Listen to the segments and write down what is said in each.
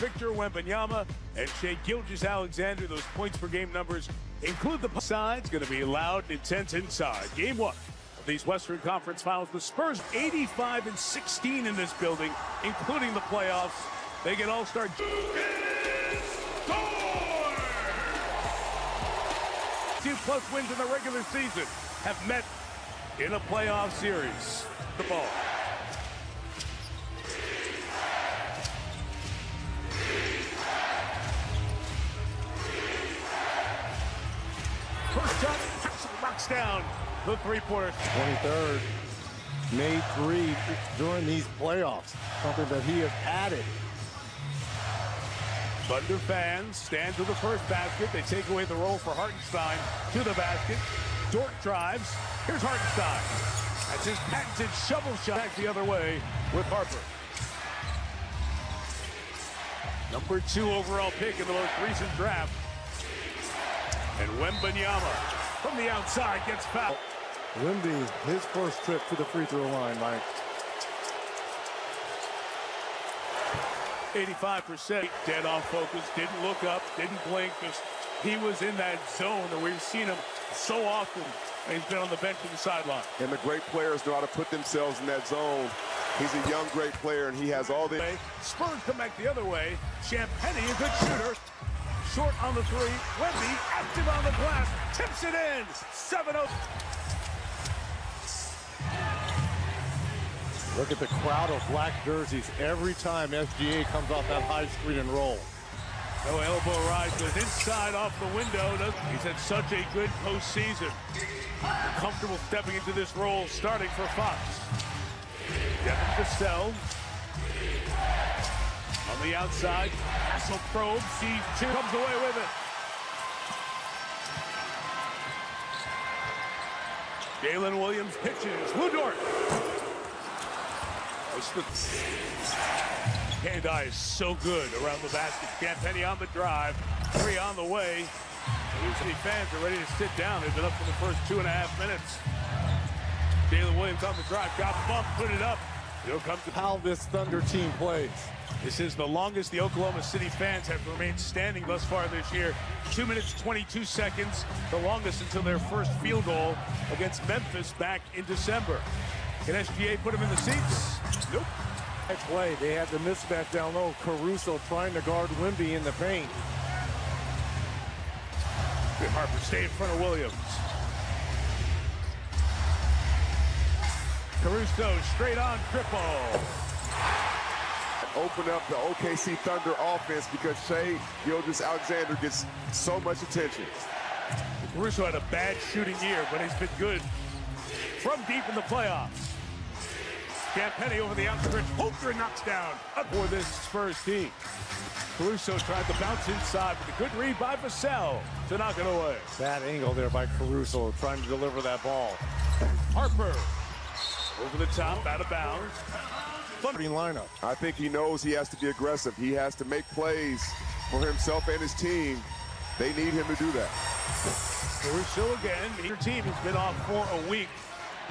Victor Wembanyama and Shai Gilgeous-Alexander. Those points per game numbers include the sides. Going to be loud and intense inside. Game one of these Western Conference Finals. The Spurs 85-16 in this building, including the playoffs. They get all-star. 2 plus wins in the regular season have met in a playoff series. The ball. First shot, knocks down the three-pointer. 23rd, made 3 during these playoffs, something that he has added. Thunder fans stand to the first basket. They take away the roll for Hartenstein to the basket. Dort drives. Here's Hartenstein. That's his patented shovel shot. Back the other way with Harper. Number 2 overall pick in the most recent draft. And Wembanyama from the outside gets fouled. Wemby, his first trip to the free throw line, Mike. 85%. Dead off focus, didn't look up, didn't blink. Just he was in that zone that we've seen him so often. And he's been on the bench to the sideline. And the great players know how to put themselves in that zone. He's a young, great player, and he has all the... Spurs come back the other way. Champagny, a good shooter. Short on the 3. Wemby, active on the glass. Tips it in. 7-0. Look at the crowd of black jerseys every time SGA comes off that high screen and roll. No elbow rise, goes inside off the window. He's had such a good postseason. Comfortable stepping into this role, starting for Fox. Devin Vassell. On the outside, Castle probe, sees 2, comes away with it. Jalen Williams pitches. Lou Dort. Hand-eye is so good around the basket. Champagny on the drive. 3 on the way. City fans are ready to sit down. They've been up for the first 2.5 minutes. Jalen Williams on the drive. Got bumped, put it up. It'll come to how this Thunder team plays. This is the longest the Oklahoma City fans have remained standing thus far this year. 2 minutes, 22 seconds. The longest until their first field goal against Memphis back in December. Can SGA put him in the seats? Nope. That play, they had the mismatch down low. Caruso trying to guard Wemby in the paint. Harper stay in front of Williams. Caruso straight on triple. Open up the OKC Thunder offense because Shai Gilgeous-Alexander gets so much attention. Caruso had a bad shooting year, but he's been good from deep in the playoffs. Champagny over the outstretch. Holter knocks down for this Spurs team. Caruso tried to bounce inside with a good read by Vassell to knock it away. Bad angle there by Caruso trying to deliver that ball. Harper over the top, out of bounds. Lineup. I think he knows he has to be aggressive. He has to make plays for himself and his team. They need him to do that. Caruso again. Your team has been off for a week.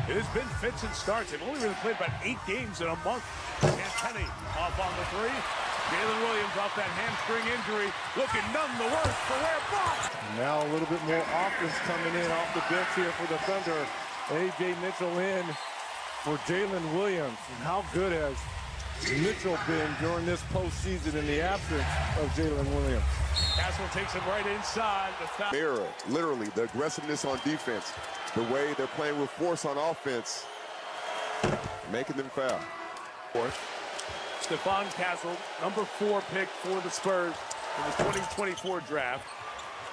It has been fits and starts. They've only really played about 8 games in a month. Champagny off on the 3. Jalen Williams off that hamstring injury. Looking none the worse for where blocked. Now a little bit more offense coming in off the bench here for the Thunder. A.J. Mitchell in for Jalen Williams. And how good has Mitchell been during this postseason in the absence of Jalen Williams? Castle takes him right inside. The Mirror, literally, the aggressiveness on defense, the way they're playing with force on offense, making them foul. Stephon Castle, number 4 pick for the Spurs in the 2024 draft.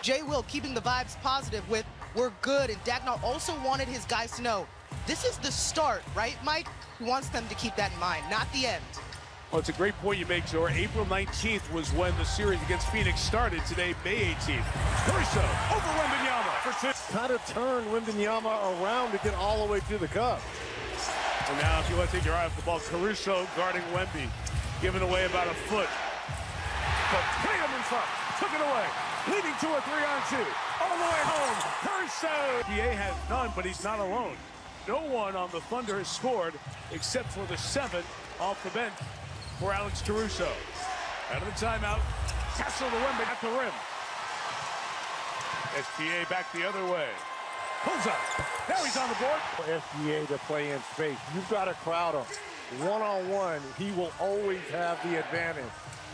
Jay Will keeping the vibes positive with "we're good," and Dagnall also wanted his guys to know this is the start, right, Mike? He wants them to keep that in mind, not the end. Well, it's a great point you make, Joe. April 19th was when the series against Phoenix started. Today, May 18th. Caruso over Wembanyama for 2. Kind of turn Wembanyama around to get all the way to the cup. And now, if you want to take your eye off the ball, Caruso guarding Wemby, giving away about a foot. But Tatum in front, took it away, leading to a 3-on-2. All the way home, Caruso. DA has none, but he's not alone. No one on the Thunder has scored except for the 7 off the bench for Alex Caruso. Out of the timeout. Castle to Wemby at the rim. SGA back the other way. Pulls up. Now he's on the board. SGA to play in space. You've got to crowd him. One-on-one, he will always have the advantage.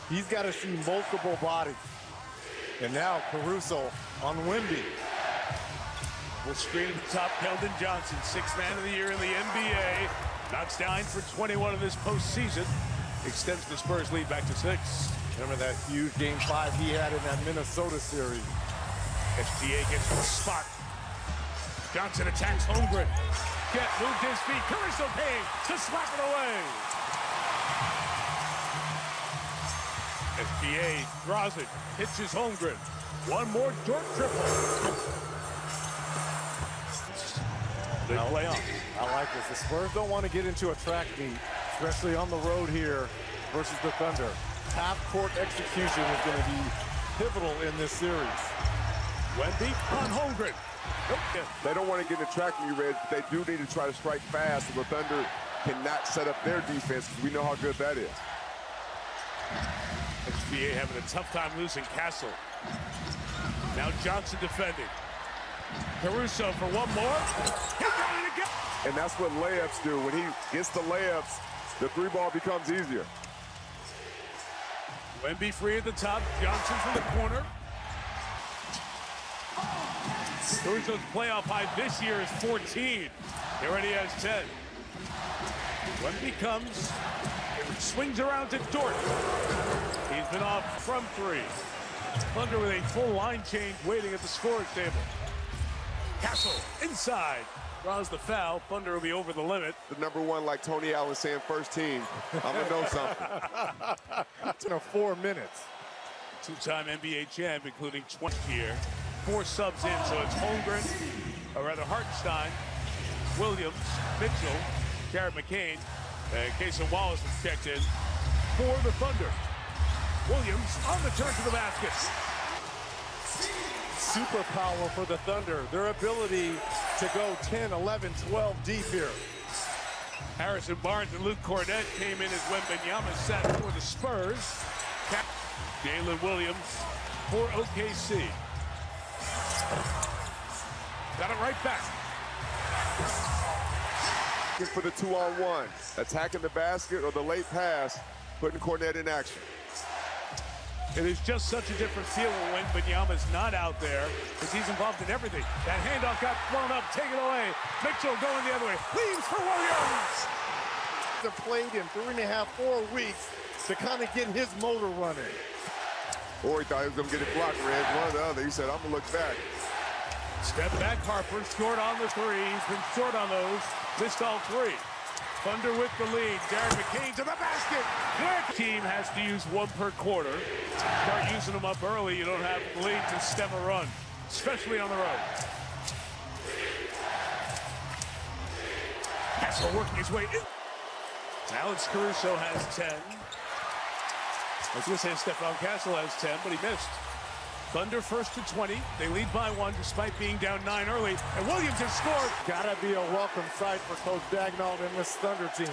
He's got to see multiple bodies. And now Caruso on Wemby. Will screen at the top. Keldon Johnson, 6th man of the year in the NBA. Knocks down for 21 in this postseason. Extends the Spurs lead back to 6. Remember that huge Game 5 he had in that Minnesota series. SGA gets the spot. Johnson attacks Holmgren. Get moved his feet. Caruso Payne to slap it away. SGA draws it. Hits his Holmgren. One more Dort triple. They play on. I like this. The Spurs don't want to get into a track meet, especially on the road here versus the Thunder. Half-court execution is going to be pivotal in this series. Wemby on Holmgren. They don't want to get in the track meet, Red, but they do need to try to strike fast so the Thunder cannot set up their defense because we know how good that is. SGA having a tough time losing Castle. Now Johnson defending. Caruso for one more. He got it again. And that's what layups do. When he gets the layups, the 3-ball becomes easier. Wemby free at the top. Johnson from the corner. Caruso's playoff high this year is 14. He already has 10. Wemby comes, swings around to Dort. He's been off from 3. Thunder with a full line change waiting at the scoring table. Castle inside. Draws the foul. Thunder will be over the limit. The #1, like Tony Allen saying, first team. I'm going to know something. It's in 4 minutes. 2-time NBA champ, including 20 here. 4 subs in, so it's Holmgren, or rather Hartenstein, Williams, Mitchell, Garrett McCain, and Casey Wallace was checked in for the Thunder. Williams on the turn to the basket. Superpower for the Thunder. Their ability to go 10, 11, 12 deep here. Harrison Barnes and Luke Cornett came in as Wembanyama sat for the Spurs. Jalen Williams for OKC. Got it right back. For the 2-on-1, attacking the basket or the late pass, putting Cornett in action. It is just such a different feel when Wembanyama's not out there because he's involved in everything. That handoff got blown up, taken away. Mitchell going the other way. Leaves for Williams. They've played in 3.5, 4 weeks to kind of get his motor running. Or he thought he was going to get it blocked, Red. One or the other. He said, I'm going to look back. Step back, Harper. Short on the 3. He's been short on those. Missed all 3. Thunder with the lead. Darren McCain to the basket. Quick. Team has to use 1 per quarter. Start using them up early. You don't have the lead to stem a run, especially on the road. Castle working his way in. Alex Caruso has 10. I was going to say Stephon Castle has 10, but he missed. Thunder first to 20. They lead by 1 despite being down 9 early. And Williams has scored. Gotta be a welcome sight for Coach Daigneault and this Thunder team.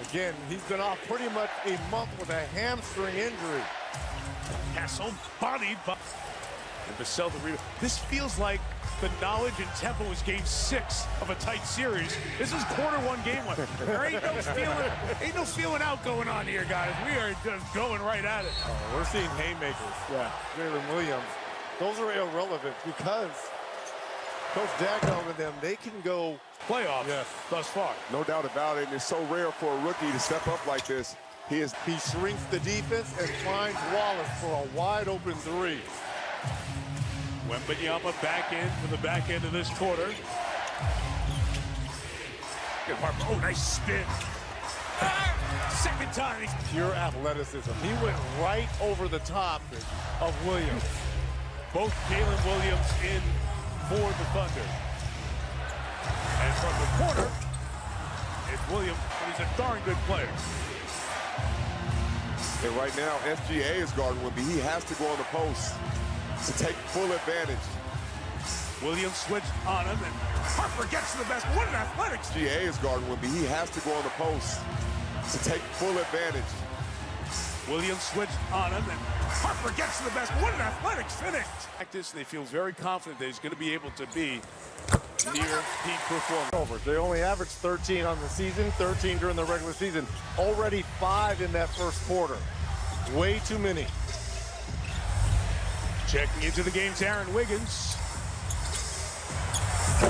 Again, he's been off pretty much a month with a hamstring injury. Castle bodied by Vassell the rebound. This feels like the knowledge and tempo is game 6 of a tight series. This is quarter 1, game 1. There ain't no feeling out going on here, guys. We are just going right at it. Oh, we're seeing haymakers. Yeah, Jalen Williams. Those are irrelevant because Coach Daigneault and them, they can go playoffs thus far. No doubt about it. And it's so rare for a rookie to step up like this. He shrinks the defense and finds Wallace for a wide open 3. Wembanyama back in for the back end of this quarter. Oh, nice spin. Second time. Pure athleticism. He went right over the top of Williams. Both Jalen Williams in for the Thunder. And from the corner, it's Williams. He's a darn good player. And right now, SGA is guarding Wemby. He has to go on the post to take full advantage. Williams switched on him, and Harper gets to the basket. What an athletics! SGA is guarding Wemby. He has to go on the post to take full advantage. Williams switched on him, and Harper gets to the basket. What an athletic finish! Practice, they feel very confident that he's going to be able to be near peak performance. They only averaged 13 on the season, 13 during the regular season. Already 5 in that first quarter. Way too many. Checking into the game's Aaron Wiggins.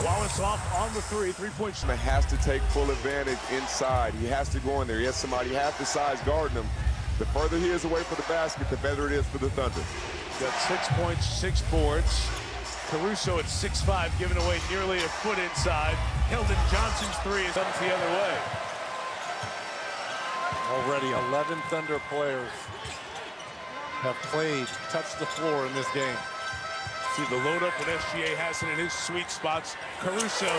Wallace off on the three-point shot. Has to take full advantage inside. He has to go in there. He has somebody half the size guarding him. The further he is away from the basket, the better it is for the Thunder. Got 6 points, 6 boards. Caruso at 6'5", giving away nearly a foot inside. Keldon Johnson's three is up the other way. Already 11 Thunder players have touched the floor in this game. See the load up with SGA Hassan in his sweet spots. Caruso.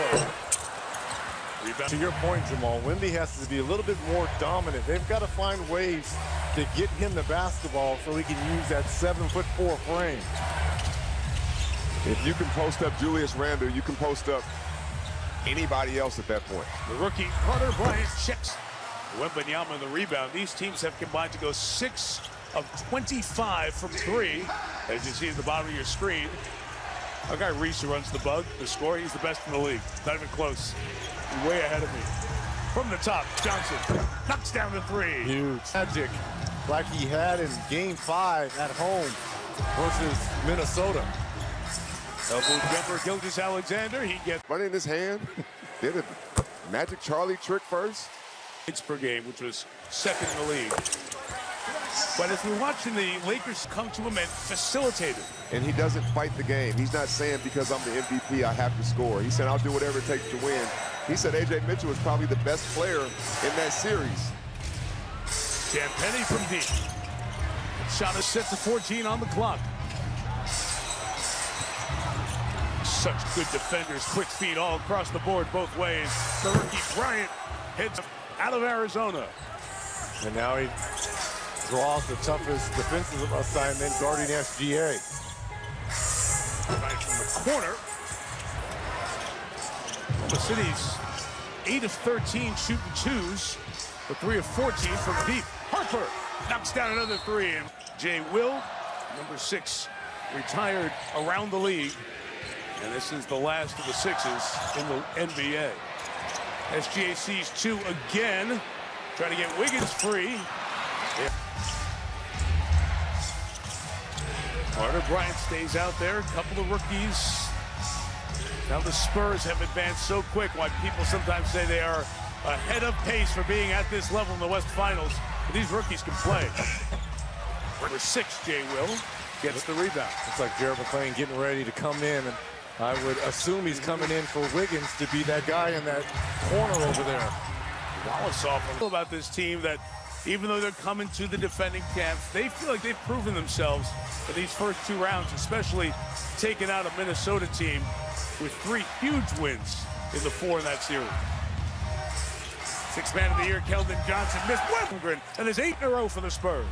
Rebound. To your point, Jamal, Wemby has to be a little bit more dominant. They've got to find ways to get him the basketball so he can use that 7'4" frame. If you can post up Julius Randle, you can post up anybody else at that point. The rookie Carter Bryant checks Wembanyama the rebound. These teams have combined to go 6 of 25 from 3, as you see at the bottom of your screen. Our guy Reese, who runs the bug, the score, he's the best in the league. Not even close. He's way ahead of me. From the top, Johnson knocks down the 3. Huge magic, like he had in Game 5 at home versus Minnesota. Elbow jumper, Gilgeous-Alexander. He gets Money in his hand. Did a Magic Charlie trick first. points per game, which was second in the league. But as we're watching the Lakers come to him and facilitate it. And he doesn't fight the game. He's not saying because I'm the MVP, I have to score. He said, I'll do whatever it takes to win. He said A.J. Mitchell was probably the best player in that series. Penny from deep. Shot is set to 14 on the clock. Such good defenders, quick feet all across the board both ways. The rookie Bryant heads out of Arizona. And now he draws the toughest defensive assignment guarding SGA. Right from the corner. The City's 8 of 13 shooting twos, but 3 of 14 from deep. Harper knocks down another 3. And Jay Will, number 6, retired around the league. And this is the last of the 6s in the NBA. SGA sees 2 again. Trying to get Wiggins free. Carter Bryant stays out there. A couple of rookies. Now the Spurs have advanced so quick. Why people sometimes say they are ahead of pace for being at this level in the West Finals. But these rookies can play. Number 6, Jay Will, gets the rebound. It's like Jared McClain getting ready to come in, and I would assume he's coming in for Wiggins to be that guy in that corner over there. Wallace off about this team that even though they're coming to the defending camps, they feel like they've proven themselves for these first 2 rounds, especially taking out a Minnesota team with 3 huge wins in the 4 in that series. 6th man of the year, Keldon Johnson missed Wembanyama, and there's 8 in a row for the Spurs.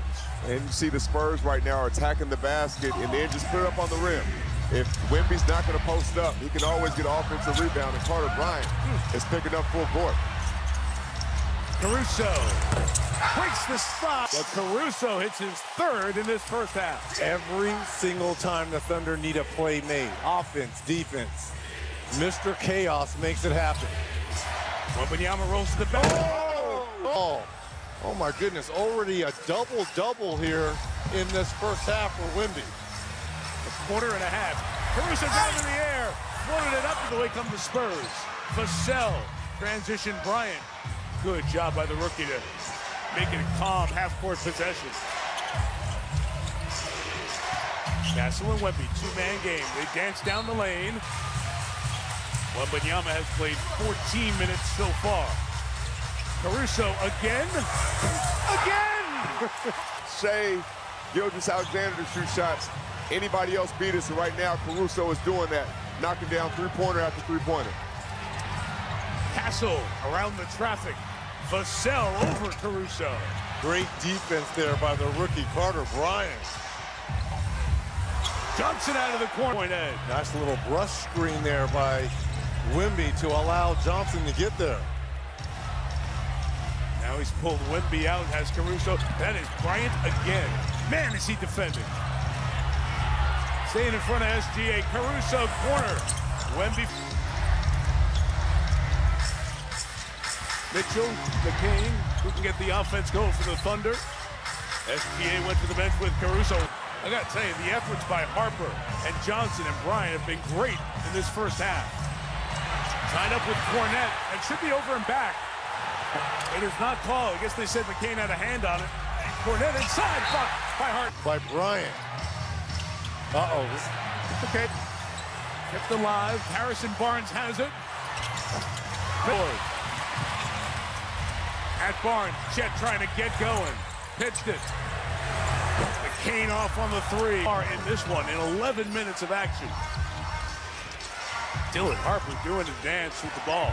And you see the Spurs right now are attacking the basket and then just put it up on the rim. If Wemby's not going to post up, he can always get an offensive rebound, and Carter Bryant is picking up full court. Caruso breaks the spot. But Caruso hits his 3rd in this first half. Every single time the Thunder need a play made, offense, defense, Mr. Chaos makes it happen. Wembanyama rolls to the back. Oh my goodness, already a double-double here in this first half for Wemby. A quarter and a half. Caruso down in the air. Floated it up, and away come the Spurs. Vassell, transition Bryant. Good job by the rookie to make it a calm half-court possession. Castle and Wemby, 2-man game. They dance down the lane. Wembanyama has played 14 minutes so far. Caruso again. Shea Gilgeous-Alexander to shoot shots. Anybody else beat us, and right now Caruso is doing that, knocking down 3-pointer after 3-pointer. Castle around the traffic. Vassell over Caruso. Great defense there by the rookie Carter Bryant. Johnson out of the corner. Point edge. Nice little brush screen there by Wemby to allow Johnson to get there. Now he's pulled Wemby out, has Caruso. That is Bryant again. Man, is he defending. Staying in front of SGA. Caruso, corner. Wemby. Mitchell, McCain, who can get the offense going for the Thunder. SGA went to the bench with Caruso. I got to tell you, the efforts by Harper and Johnson and Bryant have been great in this first half. Tied up with Cornette, and should be over and back. It is not called. I guess they said McCain had a hand on it. Cornette inside, blocked by Hart. By Bryant. Uh-oh. Okay. Kept alive. Harrison Barnes has it. Ford. At Barnes. Chet trying to get going. Pitched it. McCain off on the three. In this one, in 11 minutes of action. Dylan Harper doing the dance with the ball.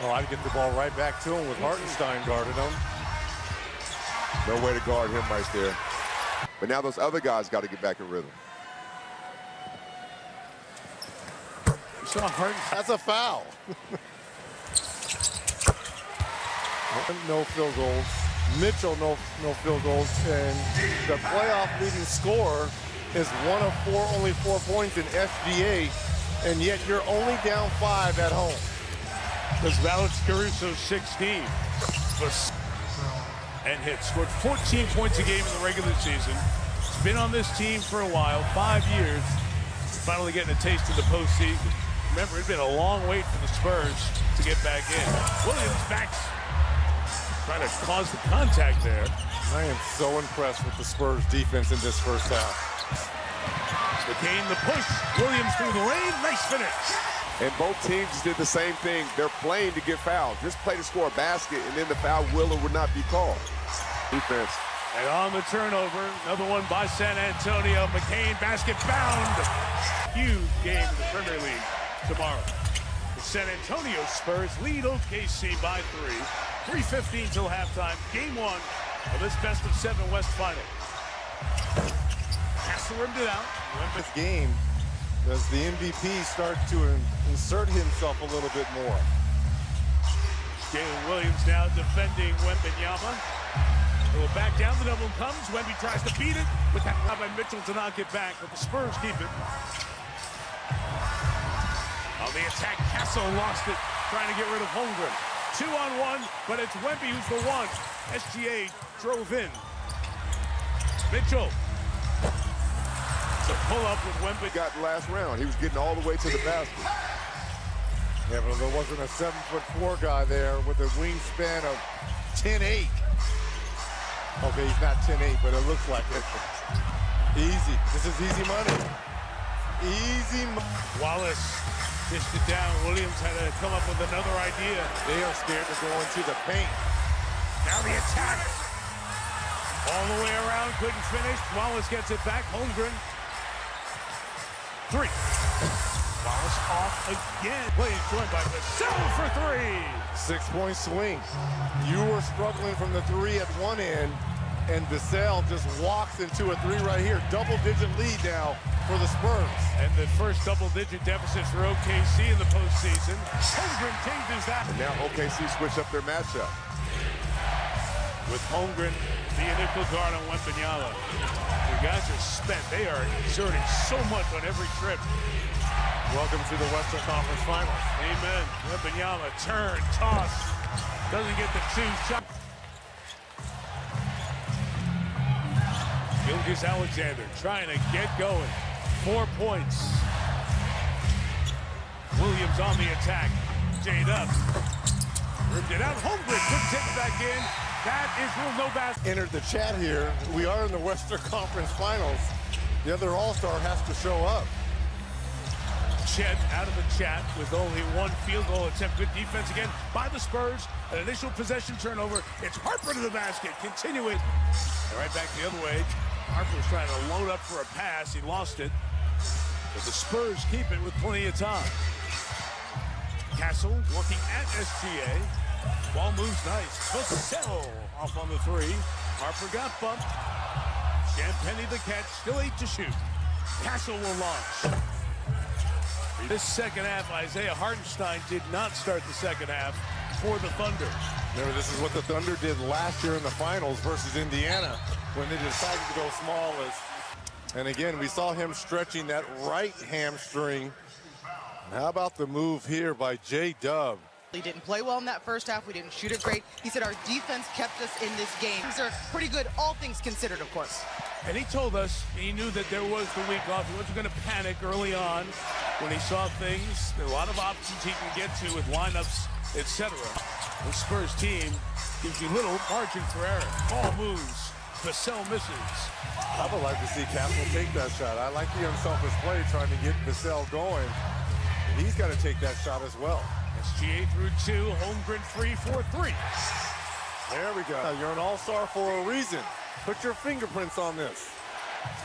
Oh, I'd get the ball right back to him with Hartenstein guarding him. No way to guard him right there. But now those other guys got to get back in rhythm. You saw Hartenstein. That's a foul. No field goals. Mitchell, no field goals. And the playoff leading scorer is 1 of 4, only 4 points in SGA. And yet you're only down 5 at home. That's Alex Caruso, 16. And hit. Scored 14 points a game in the regular season. Been on this team for a while, 5 years. Finally getting a taste of the postseason. Remember, it's been a long wait for the Spurs to get back in. Williams backs, trying to cause the contact there. I am so impressed with the Spurs defense in this first half. McCain the push. Williams through the lane. Nice finish. And both teams did the same thing. They're playing to get fouled. Just play to score a basket, and then the foul will or would not be called. Defense. And on the turnover, another one by San Antonio. McCain, basket bound. Huge game in the Premier League tomorrow. The San Antonio Spurs lead OKC by 3. 3:15 till halftime. Game 1 of this best-of-7 West Final. Castle rimmed it out. This game, does the MVP start to insert himself a little bit more? Jalen Williams now defending Wembanyama. It will back down, the double comes. Wemby tries to beat it, but that by Mitchell to knock it back, but the Spurs keep it. On the attack, Castle lost it, trying to get rid of Holmgren. 2-on-1, but it's Wemby who's the one. SGA drove in. Mitchell. To pull up with Wemby. Got the last round. He was getting all the way to the basket. Yeah, but there wasn't a 7'4" guy there with a wingspan of 10'8". Okay, he's not 10'8", but it looks like it. Easy. This is easy money. Easy money. Wallace dished it down. Williams had to come up with another idea. They are scared to go into the paint. Now the attack. All the way around, couldn't finish. Wallace gets it back. Holmgren. 3. Wallace off again. Plays joined by Vassell for 3. 6-point swing. You were struggling from the 3 at one end, and Vassell just walks into a 3 right here. Double-digit lead now for the Spurs. And the first double-digit deficit for OKC in the postseason. Holmgren changes that. And now OKC switch up their matchup. With Holmgren, the initial guard on Wembanyama. The guys are spent. They are exerting so much on every trip. Welcome to the Western Conference Finals. Amen. Wembanyama, turn, toss. Doesn't get the 2 shot. Gilgeous Alexander trying to get going. 4 points. Williams on the attack. Jade up. Ripped it out. Holmgren couldn't take it back in. That is real no basket. Entered the chat here. We are in the Western Conference Finals. The other All-Star has to show up. Chet out of the chat with only 1 field goal attempt. Good defense again by the Spurs. An initial possession turnover. It's Harper to the basket. Continue it. And right back the other way. Harper was trying to load up for a pass. He lost it. But the Spurs keep it with plenty of time. Castle working at SGA. Ball moves nice. Vassell off on the 3. Harper got bumped. Champagny the catch. Still 8 to shoot. Castle will launch. This second half, Isaiah Hartenstein did not start the second half for the Thunder. Remember, this is what the Thunder did last year in the finals versus Indiana when they decided to go smallless. And again, we saw him stretching that right hamstring. How about the move here by J-Dub? We didn't play well in that first half. We didn't shoot it great. He said our defense kept us in this game. Things are pretty good, all things considered, of course. And he told us he knew that there was the week off. He wasn't going to panic early on when he saw things. There are a lot of options he can get to with lineups, etc. The Spurs team gives you little margin for error. Ball moves. Vassell misses. I would like to see Castle take that shot. I like the unselfish play trying to get Vassell going. He's got to take that shot as well. SGA through 2, Holmgren 3-4-3. There we go. You're an all-star for a reason. Put your fingerprints on this.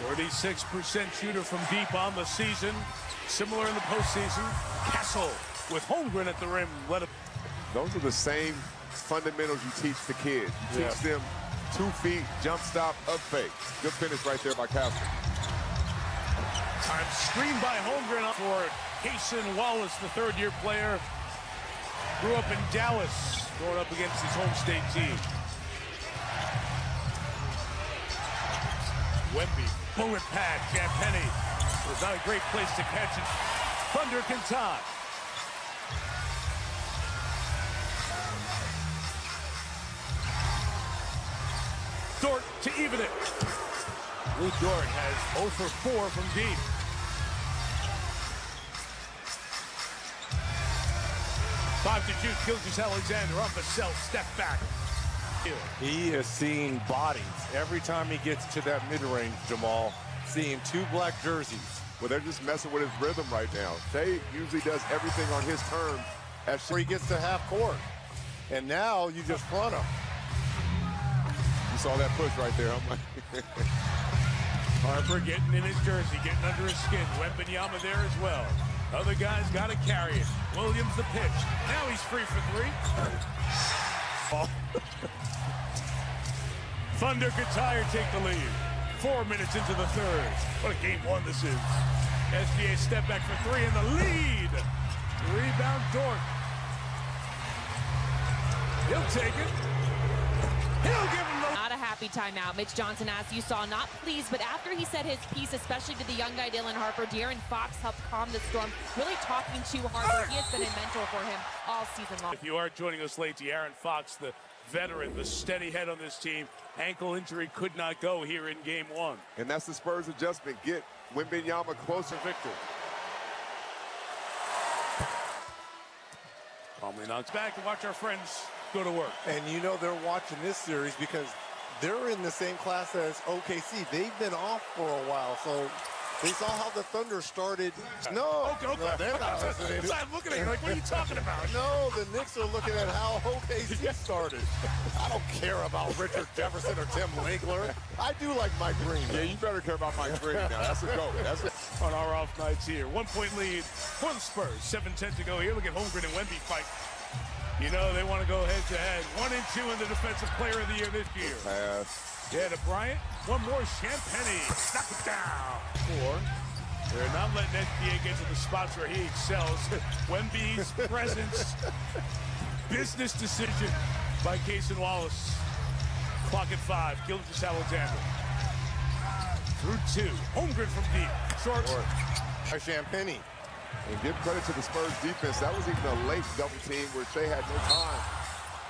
36% shooter from deep on the season. Similar in the postseason. Castle with Holmgren at the rim. Those are the same fundamentals you teach the kids. You teach them 2 feet, jump stop, up fake. Good finish right there by Castle. Time screened by Holmgren for Cason Wallace, the third-year player. Grew up in Dallas, going up against his home state team. Wemby, bullet pad, Champagny. It was not a great place to catch it. Thunder can tie. Dort to even it. Lou Dort has 0 for 4 from deep. Five to shoot, Gilgeous-Alexander off a step back. He has seen bodies every time he gets to that mid-range, Jamal. Seeing 2 black jerseys. Well, they're just messing with his rhythm right now. Shea usually does everything on his terms as He gets to half court. And now you just front him. You saw that push right there. I'm like, Harper getting in his jersey, getting under his skin. Wembanyama there as well. Other guys got to carry it. Williams the pitch. Now he's free for 3. Thunder could tie or take the lead. 4 minutes into the third. What a game 1 this is. SGA step back for 3 in the lead. Rebound Dort. He'll take it. He'll give him the... Not a happy timeout. Mitch Johnson, as you saw, not pleased, but after he said his piece, especially to the young guy Dylan Harper, De'Aaron Fox helped calm the storm, really talking to Harper. He has been a mentor for him all season long. If you are joining us late, De'Aaron Fox, the veteran, the steady head on this team, ankle injury could not go here in game 1. and that's the Spurs adjustment. Get Wembanyama closer. Victor. Calmly knocks back to watch our friends go to work. And you know they're watching this series because they're in the same class as OKC. They've been off for a while, so they saw how the Thunder started. No, Okay. no, they're not listening. I'm looking at you like, what are you talking about? No, the Knicks are looking at how OKC started. I don't care about Richard Jefferson or Tim Winkler. I do like Mike Green. Yeah, you better care about Mike Green now. That's a go. That's a... On our off nights here. 1-point lead for the Spurs. 7:10 to go here. Look at Holmgren and Wemby fight. You know they want to go head-to-head. 1 and 2 in the Defensive Player of the Year this year. Pass. Yeah, to Bryant. One more. Champagny. Knock it down. 4. They're not letting SGA get to the spots where he excels. Wemby's presence. Business decision by Cason Wallace. Clock at 5. Gilgeous-Alexander. Through 2. Holmgren from deep. Short. Champagny. And give credit to the Spurs defense. That was even a late double team where Shea had no time.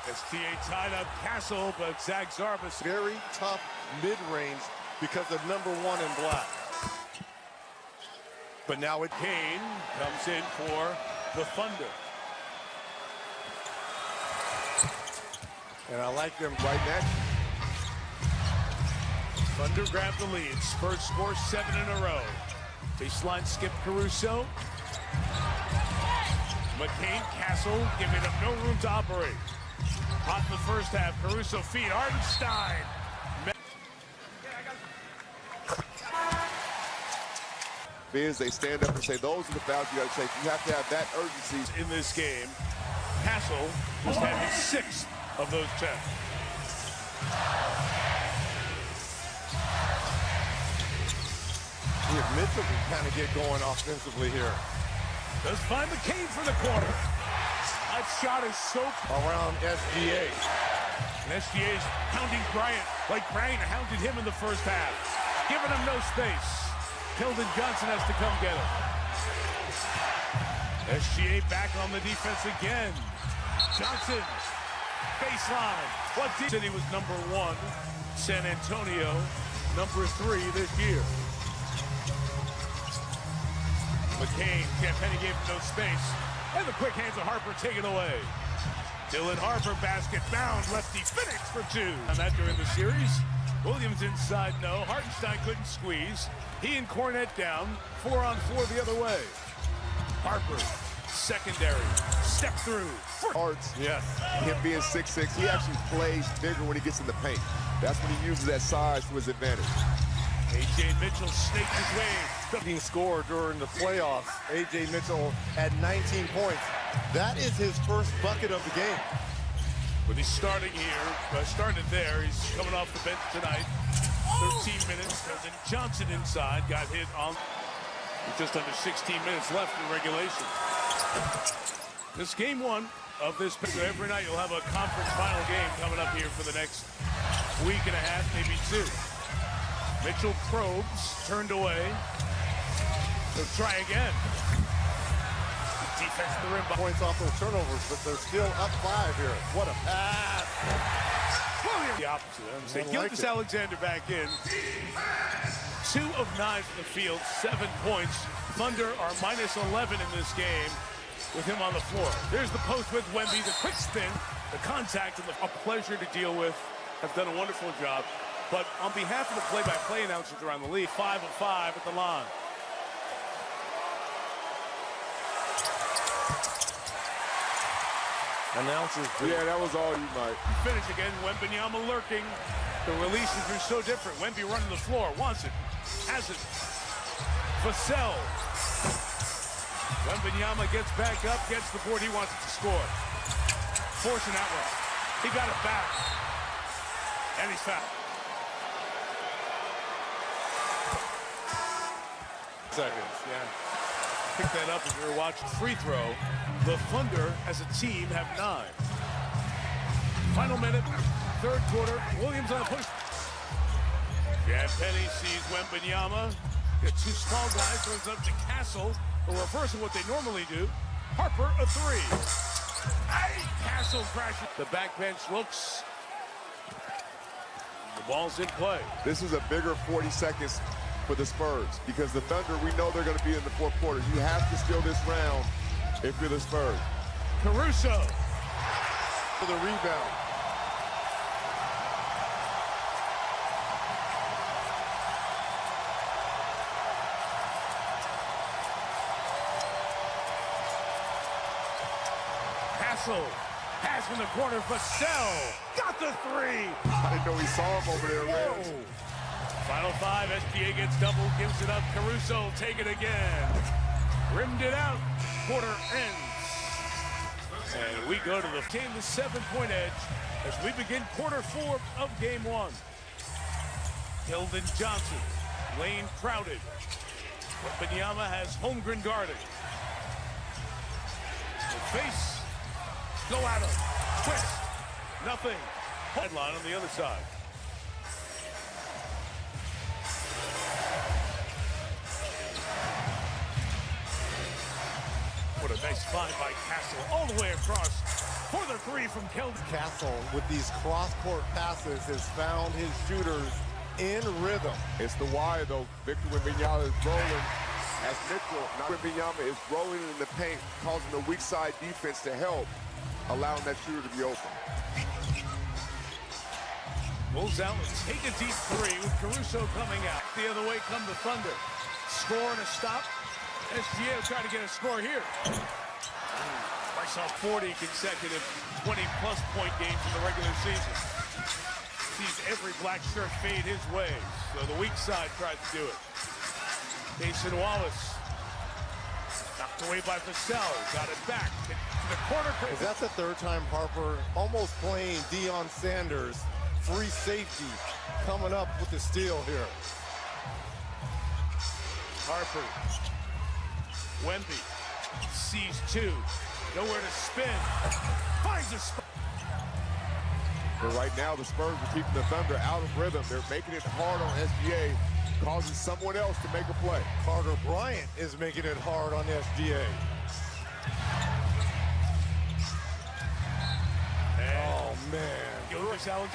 SGA tied up Castle, but Zach Zarbas. Very tough mid-range because of #1 in black. But now it Kane comes in for the Thunder. and I like them Right next. Thunder grab the lead. Spurs score 7 in a row. Baseline skip Caruso. McCain, Castle giving them no room to operate. Hot in the first half. Caruso feed. Hartenstein. Fizz, they stand up and say, those are the fouls you got to take. You have to have that urgency. In this game, Castle just had his 6th of those 10. See if Mitchell can kind of get going offensively here. Does find McCain for the corner. That shot is so around SGA. and SGA's hounding Bryant like Bryant hounded him in the first half. Giving him no space. Keldon Johnson has to come get him. SGA back on the defense again. Johnson, baseline. What City was number 1. San Antonio, number 3 this year. McCain, Penny gave him no space. And the quick hands of Harper take it away. Dylan Harper, basket bound, lefty Phoenix for 2. And that during the series. Williams inside, no. Hartenstein couldn't squeeze. He and Cornette down, 4-on-4 the other way. Harper, secondary, step through. Arts, Yes. him being 6'6", he actually plays bigger when he gets in the paint. That's when he uses that size to his advantage. A.J. Mitchell snaked his way. Leading scorer during the playoffs. A.J. Mitchell had 19 points. That is his first bucket of the game. But he's starting here, started there. He's coming off the bench tonight. 13 minutes. Keldon Johnson inside, got hit on with just under 16 minutes left in regulation. This game 1 of this. So every night you'll have a conference final game coming up here for the next week and a half, maybe 2. Mitchell probes, turned away. He'll try again. Defense to the rim. Points off those turnovers, but they're still up 5 here. What a pass. The opposite. Say Gildas Alexander back in. 2 of 9 from the field, 7 points. Thunder are minus 11 in this game with him on the floor. There's the post with Wemby, the quick spin, the contact, and a pleasure to deal with. Have done a wonderful job. But on behalf of the play-by-play announcers around the league, 5 of 5 at the line. Announcers. Yeah, that was all you, Mike. Finish again, Wembanyama lurking. The releases are so different. Wemby running the floor, wants it, has it. Vassell. Wembanyama gets back up, gets the board, he wants it to score. Forcing that one. He got it back. And he's fouled. Seconds. Yeah. Pick that up if you're watching free throw. The Thunder, as a team, have 9. Final minute, 3rd quarter. Williams on a push. Penny sees Wembanyama. Got 2 small guys, throws up to Castle. A reverse of what they normally do. Harper, a 3. Castle crashes. The backbench looks. The ball's in play. This is a bigger 40 seconds for the Spurs because the Thunder, we know they're going to be in the 4th quarter. You have to steal this round if you're the Spurs. Caruso For the rebound. Castle has in the corner. Vassell got the 3. I didn't know he saw him over there, man. Final 5, SGA gets double, gives it up. Caruso take it again. Rimmed it out. Quarter ends. And we go to the 7-point edge as we begin quarter 4 of game 1. Keldon Johnson, lane crowded. Wembanyama has Holmgren guarded. The face, go at him. Twist, nothing. Headline on the other side. What a nice find by Castle all the way across for the 3 from Keldon. Castle, with these cross-court passes, has found his shooters in rhythm. It's the why, though. Victor Wembanyama is rolling as Wembanyama is rolling in the paint, causing the weak side defense to help, allowing that shooter to be open. Pulls out and take a deep 3 with Caruso coming out. The other way come the Thunder. Score and a stop. SGA will try to get a score here. I saw 40 consecutive 20-plus point games in the regular season. Sees every black shirt fade his way. So the weak side tries to do it. Mason Wallace. Knocked away by Vassell. Got it back to the corner. Is that the 3rd time Harper almost playing Deion Sanders? Free safety coming up with the steal here. Harper. Wemby sees 2. Nowhere to spin. Finds a spot. But right now, the Spurs are keeping the Thunder out of rhythm. They're making it hard on SGA, causing someone else to make a play. Carter Bryant is making it hard on SGA. Oh, man. Gilgeous Alexander.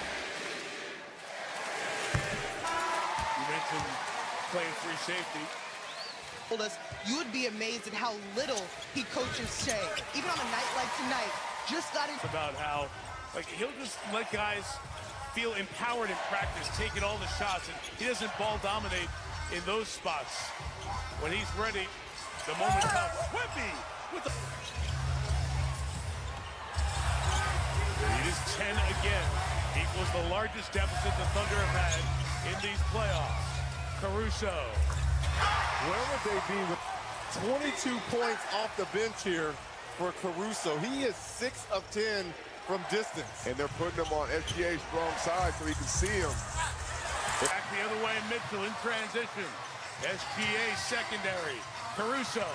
You mentioned playing free safety. Told us you would be amazed at how little he coaches Shea. Even on a night like tonight, just got into About how, like, he'll just let guys feel empowered in practice, taking all the shots, and he doesn't ball dominate in those spots. When he's ready, the moment comes. Wemby with the... It is 10 again. Equals the largest deficit the Thunder have had in these playoffs. Caruso. Where would they be with 22 points off the bench here for Caruso? He is 6 of 10 from distance. And they're putting him on SGA's strong side so he can see him. Back the other way, Mitchell in transition. SGA secondary. Caruso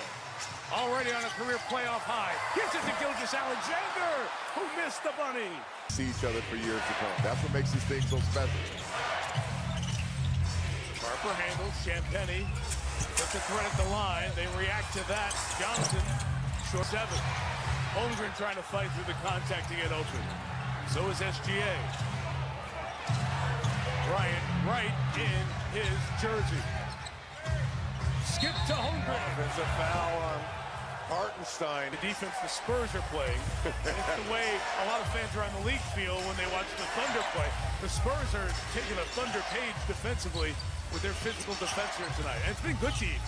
already on a career playoff high. Gives it to Gilgeous Alexander, who missed the bunny. See each other for years to come. That's what makes these things so special. Harper handles. Champagnie puts a threat at the line. They react to that. Johnson, short 7. Holmgren trying to fight through the contact to get open. So is SGA. Bryant right in his jersey. Skip to Holmgren. Offensive foul on Hartenstein. The defense the Spurs are playing. It's the way a lot of fans around the league feel when they watch the Thunder play. The Spurs are taking a Thunder page defensively with their physical defense here tonight. And it's been good to you.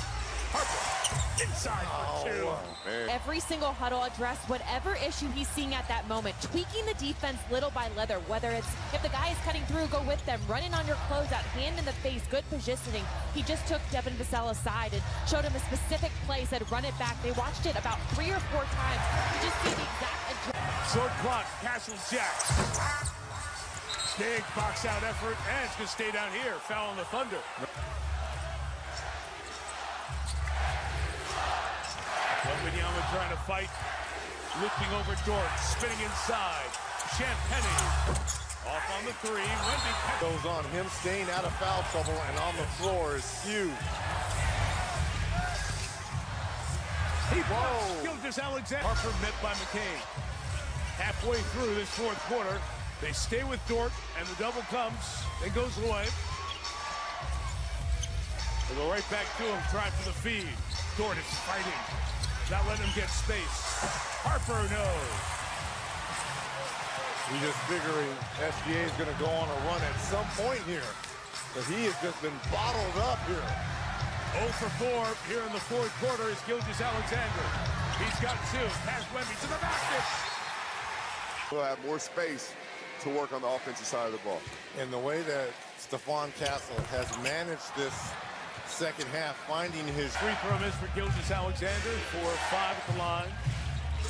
Harper inside for 2. Man. Every single huddle addressed whatever issue he's seeing at that moment, tweaking the defense little by little, whether it's if the guy is cutting through, go with them, running on your closeout, hand in the face, good positioning. He just took Devin Vassell aside and showed him a specific play, said run it back. They watched it about 3 or 4 times. You just see the exact Short clock, Castle Jacks. Big box out effort, and it's going to stay down here. Foul on the Thunder. Wembanyama trying to fight. Looping over Dort, spinning inside. Champagnie off on the 3. Wemby Goes on him staying out of foul trouble and on the floor is huge. He blows Gilgeous Alexander. Harper met by McCain. Halfway through this 4th quarter, they stay with Dort, and the double comes and goes away. They go right back to him, trying for the feed. Dort is fighting, not letting him get space. Harper knows. He's just figuring SGA is going to go on a run at some point here. But he has just been bottled up here. 0 for 4 here in the 4th quarter is Gilgeous Alexander. He's got 2. Pass Wemby to the basket. We'll have more space to work on the offensive side of the ball. And the way that Stephon Castle has managed this second half, finding his Free throw miss for Gilgeous Alexander for 5 at the line.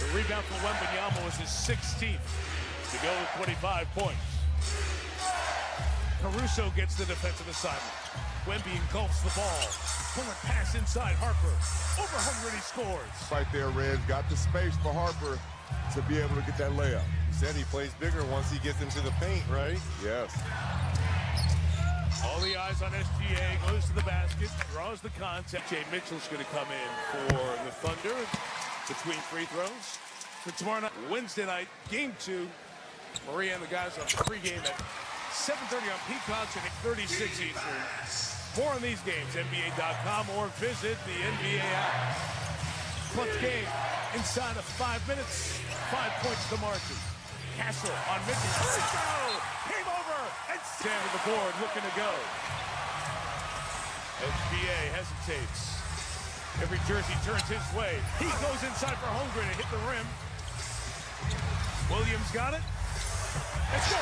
The rebound for Wembanyama was his 16th to go with 25 points. Caruso gets the defensive assignment. Wemby engulfs the ball. Pulling pass inside Harper. Over 100 he scores. Right there, Reds got the space for Harper to be able to get that layup. He said he plays bigger once he gets into the paint, right? Yes. All the eyes on SGA, goes to the basket, draws the contact. Jay Mitchell's going to come in for the Thunder between free throws. For tomorrow night, Wednesday night, game 2. Maria and the guys on pregame at 7:30 on Peacock and at 36 Eastern. More on these games, NBA.com, or visit the NBA app. Clutch game inside of 5 minutes, 5 points to margin. Castle on Mitchell. Came over and stand to the board, looking to go. SGA hesitates. Every jersey turns his way. He goes inside for Holmgren to hit the rim. Williams got it. Let's go.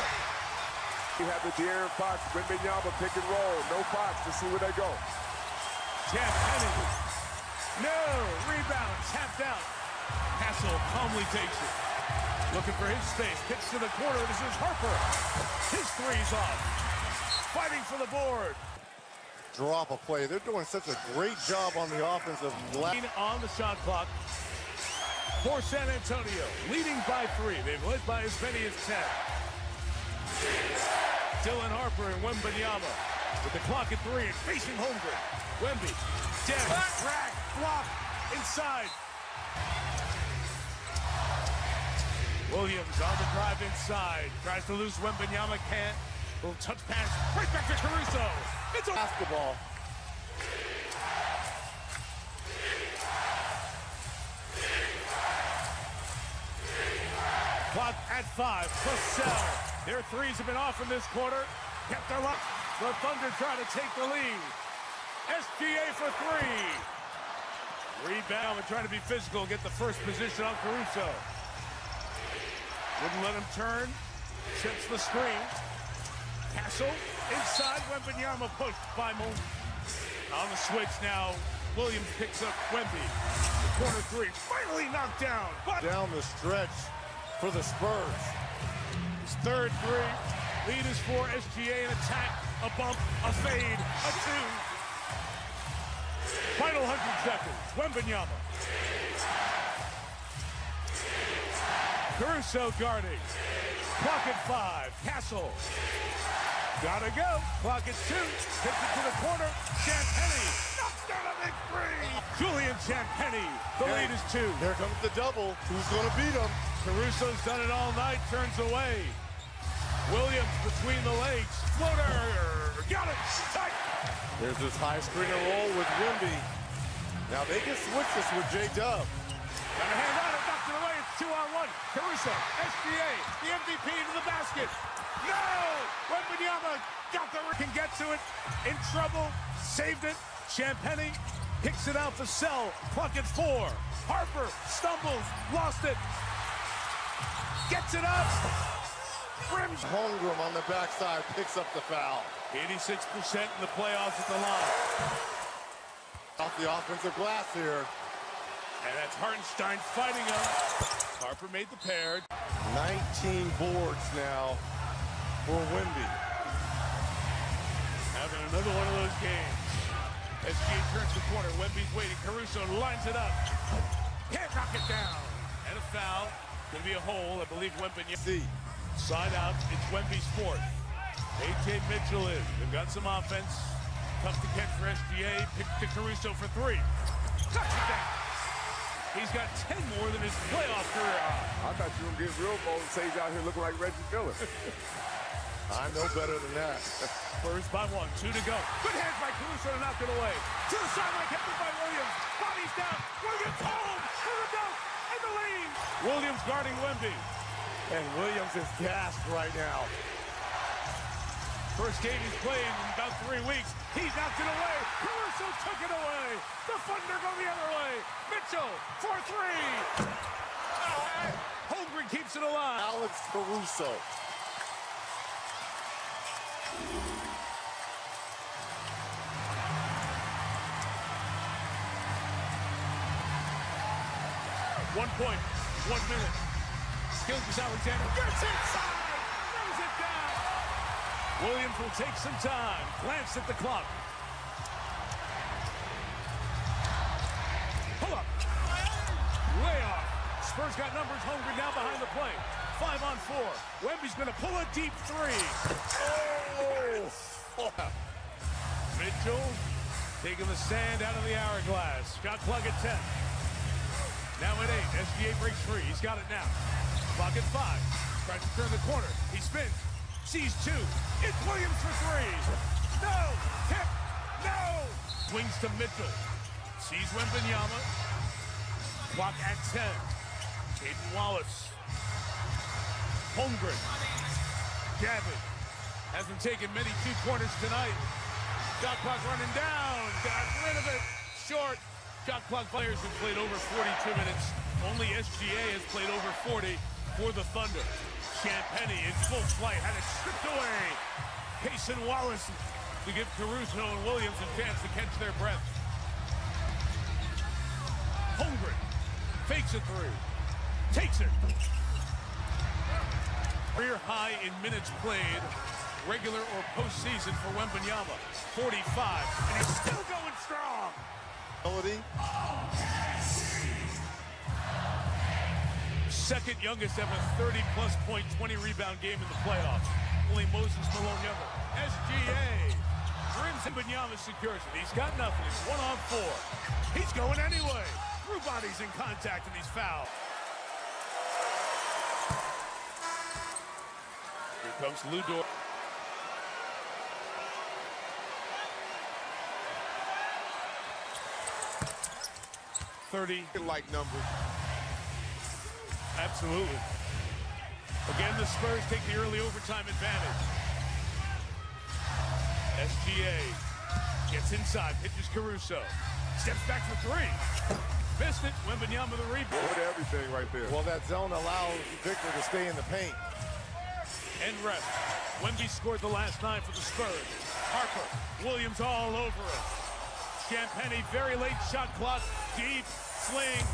You have the De'Aaron Fox, Wembanyama pick and roll. No Fox to see where they go. Champagnie. No. Rebound. Tapped out. Castle calmly takes it. Looking for his space. Kicks to the corner. This is Harper. His 3's off. Fighting for the board. Drop a play. They're doing such a great job on the offensive glass. On the shot clock. for San Antonio, leading by 3. They've led by as many as 10. Dylan Harper and Wembanyama with the clock at 3 and facing Holmgren. Wemby, dead, drag, block, inside. Williams on the drive inside. Tries to lose Wembanyama, can't. Little touch pass, right back to Caruso. It's a Basketball. Clock at 5. Cassell. Their threes have been off in this quarter. Kept their luck. The Thunder trying to take the lead. SGA for 3. Rebound and trying to be physical. Get the first position on Caruso. Wouldn't let him turn. Sets the screen. Castle inside. Wembanyama pushed by Moon. On the switch now. Williams picks up Wemby. The corner 3. Finally knocked down. But Down the stretch for the Spurs. his third 3. Lead is for SGA. An attack, a bump, a fade, a 2. Final 100 seconds. Wembanyama. Caruso guarding. Clock at 5. Castle. Gotta go. Clock at 2. Takes it to the corner. Champagny. Knocks down a big 3. Julian Champagny. The lead is 2. Here comes the double. Who's going to beat him? Caruso's done it all night. Turns away. Williams between the legs. Floater. Got it. Tight. There's this high screen and roll with Wemby. Now they can switch this with J-Dub. Got a hand on it. Knocked it away. It's 2-on-1. Caruso. SGA. The MVP to the basket. No! Wembanyama got the can get to it. In trouble. Saved it. Champagny kicks it out for Sell. Clock at 4. Harper stumbles. Lost it. Gets it up. Rims. Holmgren on the backside picks up the foul. 86% in the playoffs at the line. Off the offensive glass here. And that's Hartenstein fighting him. Harper made the pair. 19 boards now for Wemby. Having another one of those games. SGA turns the corner. Wemby's waiting. Caruso lines it up. Can't knock it down. And a foul. Gonna be a hole. I believe Wembanyama. Side out. It's Wemby's 4th. A.J. Mitchell in. They've got some offense. Tough to catch for SGA. Pick to Caruso for 3. Touchdown. He's got 10 more than his playoff career high. I thought you were going to get real bold and Sage out here looking like Reggie Miller. I know better than that. Spurs by 1. 2 to go. Good hands by Caruso to knock it away. To the sideline, kept it by Williams. Bodies down. Williams home. To the dunk. And the lead. Williams guarding Wemby. And Williams is gassed right now. First game he's played in about 3 weeks. He's knocked it away. Caruso took it away. The Thunder go the other way. Mitchell for 3. Holmgren keeps it alive. Alex Caruso. One point, 1 minute. Gilgeous Alexander gets inside. Throws it down. Williams will take some time. Glance at the clock. Pull up. Way off. Spurs got numbers. Holmgren now behind the play. 5 on 4. Wemby's going to pull a deep 3. Oh! Mitchell taking the sand out of the hourglass. Shot clock at 10. Now at 8. SGA breaks free. He's got it now. Clock at 5. Tries to turn the corner. He spins. Sees 2. It's Williams for 3. No! Tip! No! Swings to Mitchell. Sees Wembanyama. Clock at 10. Caden Wallace. Holmgren. Gavin. Hasn't taken many 2-pointers tonight. Shot clock running down. Got rid of it. Short. Shot clock players have played over 42 minutes. Only SGA has played over 40 for the Thunder. Champagny in full flight. Had it stripped away. Cason Wallace to give Caruso and Williams a chance to catch their breath. Holmgren fakes a 3. Takes it. Career high in minutes played, regular or postseason for Wembanyama. 45, and he's still going strong. second youngest to have a 30-plus point, 20-rebound game in the playoffs. Only Moses Malone younger. SGA. Wembanyama secures it. He's got nothing. It's 1-on-4. He's going anyway. Through bodies in contact, and he's fouled. Here comes Lou Dort. Like numbers. Absolutely. Again, the Spurs take the early overtime advantage. SGA gets inside, pitches Caruso. Steps back for three. Missed it. Wembanyama the rebound. What everything right there. Well, that zone allows Victor to stay in the paint. And rest. Wemby scored the last 9 for the Spurs. Harper, Williams all over him. Champagny, very late shot clock, deep, sling.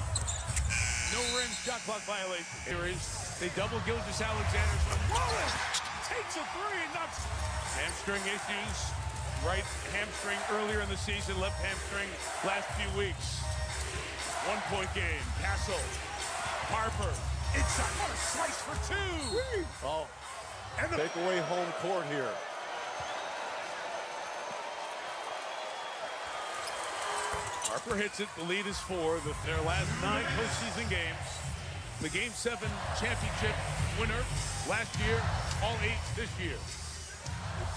No rim, shot clock violation. They double Gilgeous-Alexander. Wallace takes a three and knocks. Hamstring issues. Right hamstring earlier in the season, left hamstring last few weeks. 1-point game. Castle. Harper. Inside. What a slice for 2. Oh, And the take away home court here. Harper hits it. The lead is 4. Their last 9 postseason games. The Game 7 championship winner last year, all 8 this year.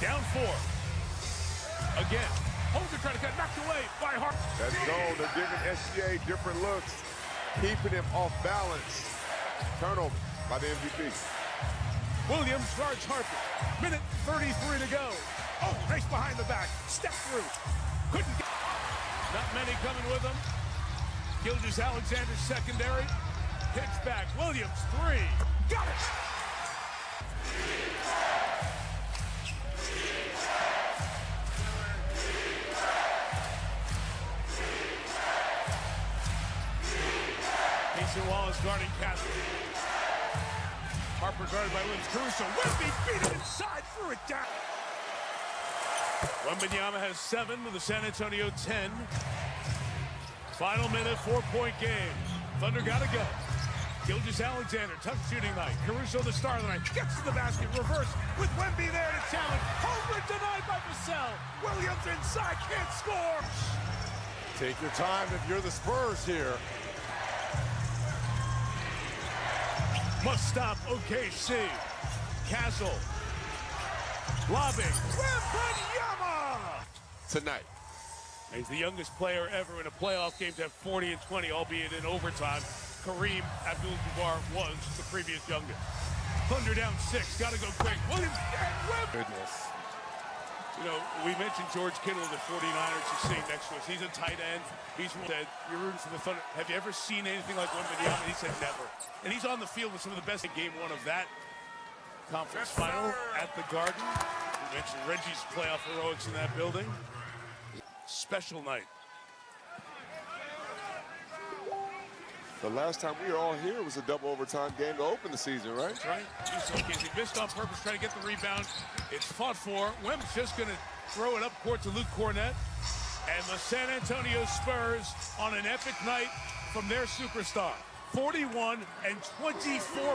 Down 4. Again. Holder trying to get knocked away by Harper. That zone, they're giving SGA different looks, keeping him off balance. Turnover by the MVP. Williams guards Harper. Minute 33 to go. Oh, nice behind the back. Step through. Couldn't get. Not many coming with him. Gilgeous-Alexander's secondary. Pitch back. Williams, 3. Got it. Mason Wallace guarding Castle. Harper guarded by Williams. Caruso. Wemby beat him inside. Threw it down. Wembanyama has 7 with the San Antonio 10. Final minute, 4-point game. Thunder gotta go. Gilgeous-Alexander, tough shooting night. Caruso, the star of the night, gets to the basket, reverse with Wemby there to challenge. Holmgren denied by Vassell. Williams inside, can't score. Take your time if you're the Spurs here. Must stop OKC. Castle. Lobbing. Wembanyama! Tonight. He's the youngest player ever in a playoff game to have 40 and 20, albeit in overtime. Kareem Abdul-Jabbar was the previous youngest. Thunder down 6. Got to go quick. Williams and Wemby. Goodness. You know, we mentioned George Kittle, the 49ers, is sitting next to us. He's a tight end. He's said, you're rooting for the Thunder. Have you ever seen anything like Wembanyama? He said never. And he's on the field with some of the best in game 1 of that conference final at the Garden. We mentioned Reggie's playoff heroics in that building. Special night. The last time we were all here was a double overtime game to open the season, right? That's right. He missed on purpose, trying to get the rebound. It's fought for. Wemb's just going to throw it up court to Luke Cornett. And the San Antonio Spurs on an epic night from their superstar. 41 and 24